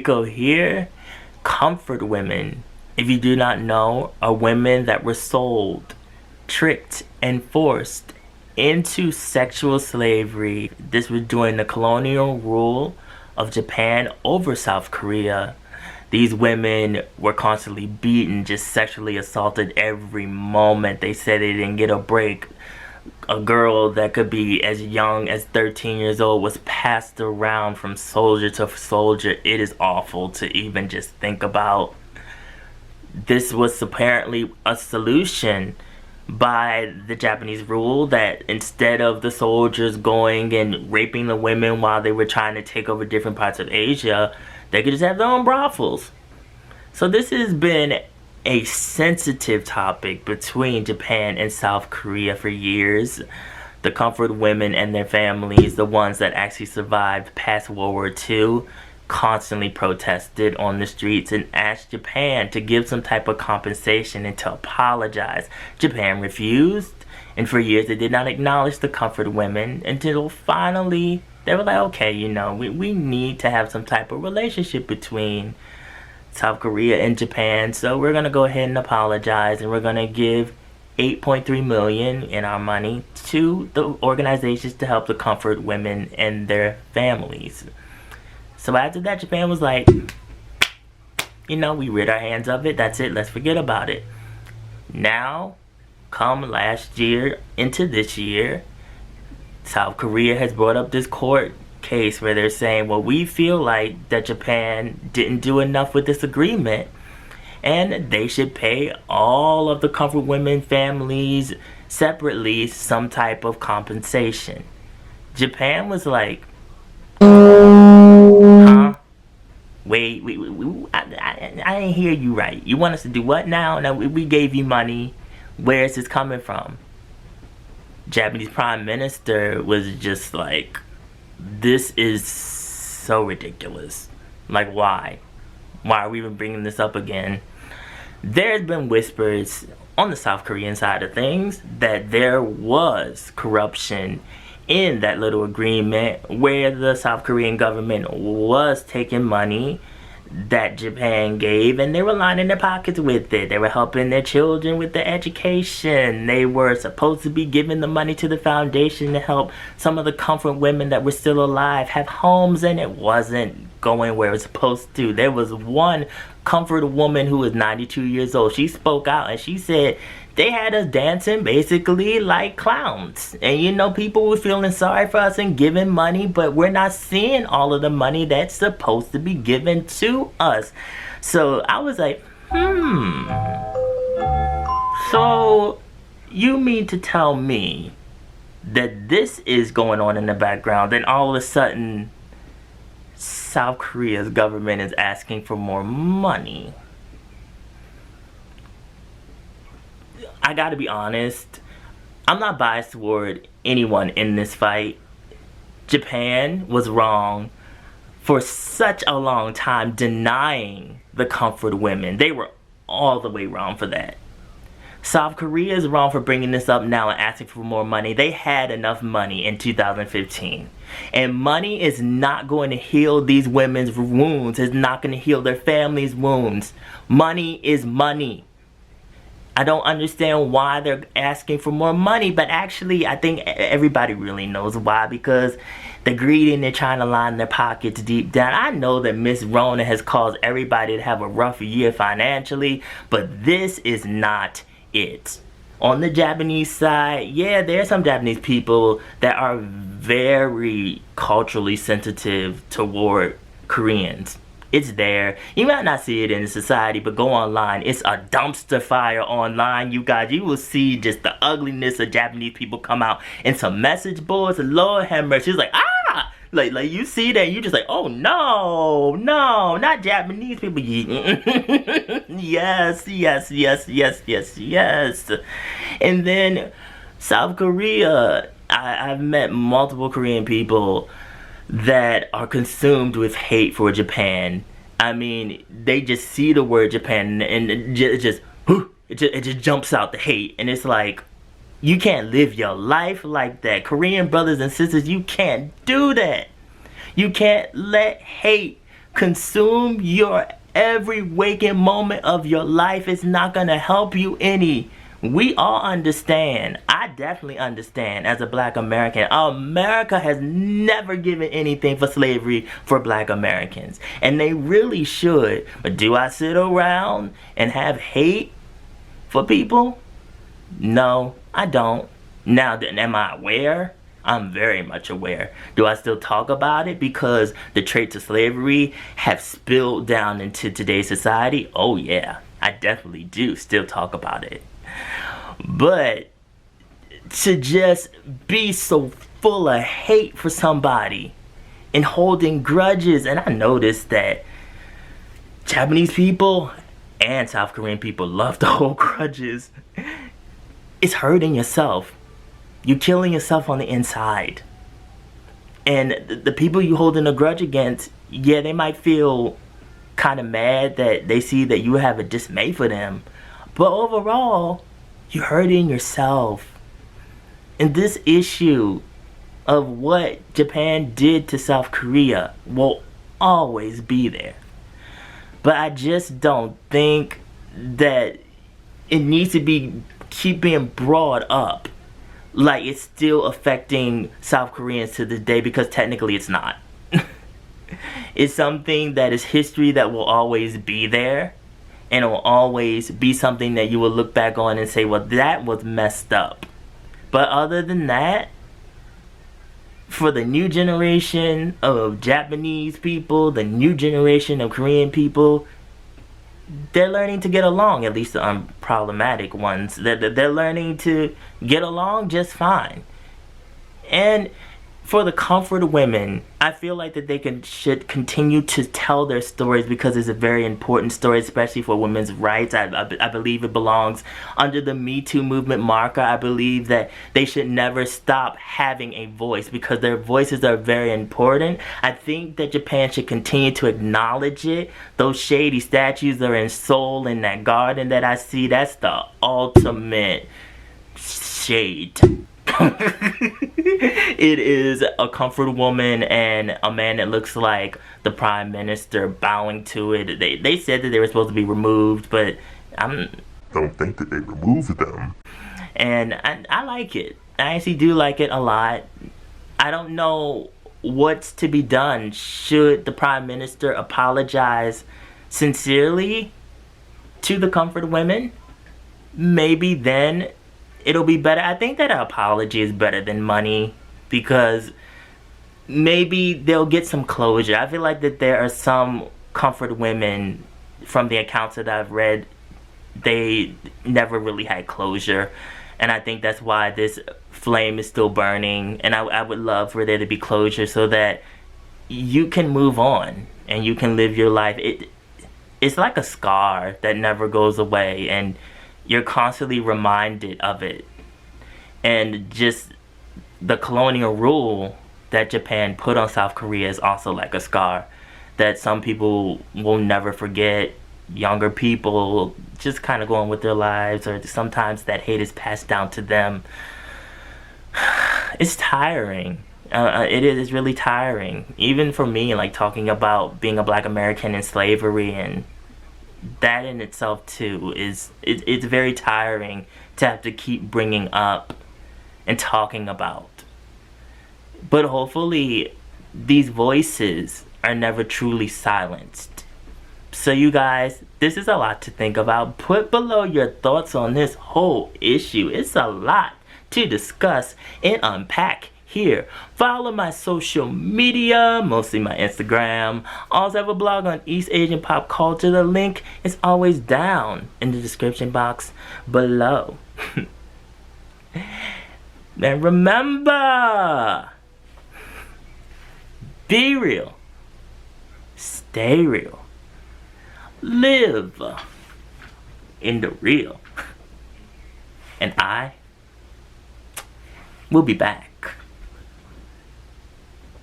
Rico here. Comfort women, if you do not know, are women that were sold, tricked, and forced into sexual slavery. This was during the colonial rule of Japan over South Korea. These women were constantly beaten, just sexually assaulted every moment. They said they didn't get a break. A girl that could be as young as 13 years old was passed around from soldier to soldier. It is awful to even just think about. This was apparently a solution by the Japanese rule that instead of the soldiers going and raping the women while they were trying to take over different parts of Asia, they could just have their own brothels. So this has been a sensitive topic between Japan and South Korea for years. The comfort women and their families, the ones that actually survived past World War II, constantly protested on the streets and asked Japan to give some type of compensation and to apologize. Japan refused, and for years they did not acknowledge the comfort women until finally they were like, okay, you know, we need to have some type of relationship between South Korea and Japan, so we're gonna go ahead and apologize, and we're gonna give 8.3 million in our money to the organizations to help the comfort women and their families. So after that, Japan was like, you know, we rid our hands of it, that's it, let's forget about it. Now, come last year into this year, South Korea has brought up this court case where they're saying, well, we feel like that Japan didn't do enough with this agreement and they should pay all of the comfort women families separately some type of compensation. Japan was like, huh? Wait, I didn't hear you right. You want us to do what now? Now we gave you money. Where is this coming from? Japanese Prime Minister was just like, this is so ridiculous. Like, why? Why are we even bringing this up again? There's been whispers on the South Korean side of things that there was corruption in that little agreement where the South Korean government was taking money that Japan gave and they were lining their pockets with it. They were helping their children with their education. They were supposed to be giving the money to the foundation to help some of the comfort women that were still alive have homes, and it wasn't going where it was supposed to. There was one comfort woman who was 92 years old. She spoke out and she said they had us dancing basically like clowns, and you know, people were feeling sorry for us and giving money, but we're not seeing all of the money that's supposed to be given to us. So I was like, so you mean to tell me that this is going on in the background, then all of a sudden South Korea's government is asking for more money? I gotta be honest, I'm not biased toward anyone in this fight. Japan was wrong for such a long time denying the comfort women. They were all the way wrong for that. South Korea is wrong for bringing this up now and asking for more money. They had enough money in 2015. And money is not going to heal these women's wounds. It's not going to heal their families' wounds. Money is money. I don't understand why they're asking for more money, but actually I think everybody really knows why, because they're greedy and they're trying to line their pockets deep down. I know that Miss Rona has caused everybody to have a rough year financially, but this is not it. On the Japanese side, yeah, there are some Japanese people that are very culturally sensitive toward Koreans. It's there. You might not see it in society, but go online. It's a dumpster fire online, you guys. You will see just the ugliness of Japanese people come out in some message boards. Lord have mercy. It's like, ah! Like you see that, you just like, oh no, not Japanese people. Yes. And then South Korea, I've met multiple Korean people that are consumed with hate for Japan. I mean, they just see the word Japan and it just jumps out, the hate, and it's like, you can't live your life like that. Korean brothers and sisters, you can't do that. You can't let hate consume your every waking moment of your life. It's not gonna help you any. We all understand. I definitely understand as a black American. America has never given anything for slavery for black Americans. And they really should. But do I sit around and have hate for people? No, I don't. Now, am I aware? I'm very much aware. Do I still talk about it because the traits of slavery have spilled down into today's society? Oh yeah, I definitely do still talk about it. But to just be so full of hate for somebody and holding grudges, and I noticed that Japanese people and South Korean people love to hold grudges. It's hurting yourself. You're killing yourself on the inside. And the people you holding a grudge against, yeah, they might feel kind of mad that they see that you have a dismay for them. But overall, you're hurting yourself. And this issue of what Japan did to South Korea will always be there. But I just don't think that it needs to be keep being brought up like it's still affecting South Koreans to this day, because technically it's not. It's something that is history that will always be there, and it will always be something that you will look back on and say, well, that was messed up. But other than that, for the new generation of Japanese people, the new generation of Korean people, they're learning to get along, at least the unproblematic ones. They're learning to get along just fine. And for the comfort of women, I feel like that they should continue to tell their stories, because it's a very important story, especially for women's rights. I believe it belongs under the Me Too movement marker. I believe that they should never stop having a voice, because their voices are very important. I think that Japan should continue to acknowledge it. Those shady statues that are in Seoul in that garden that I see, that's the ultimate shade. It is a comfort woman and a man that looks like the prime minister bowing to it. They said that they were supposed to be removed, but I don't think that they removed them. And I like it. I actually do like it a lot. I don't know what's to be done. Should the prime minister apologize sincerely to the comfort women? Maybe then it'll be better. I think that an apology is better than money, because maybe they'll get some closure. I feel like that there are some comfort women, from the accounts that I've read, they never really had closure. And I think that's why this flame is still burning. And I would love for there to be closure so that you can move on and you can live your life. It's like a scar that never goes away, and you're constantly reminded of it. And just the colonial rule that Japan put on South Korea is also like a scar that some people will never forget. Younger people just kind of going with their lives, or sometimes that hate is passed down to them. It's tiring. It is really tiring. Even for me, like talking about being a black American in slavery, and that in itself too it's very tiring to have to keep bringing up and talking about. But hopefully these voices are never truly silenced. So you guys, this is a lot to think about. Put below your thoughts on this whole issue. It's a lot to discuss and unpack here. Follow my social media, mostly my Instagram. Also have a blog on East Asian pop culture. The link is always down in the description box below. And remember, be real, stay real, live in the real. And I will be back.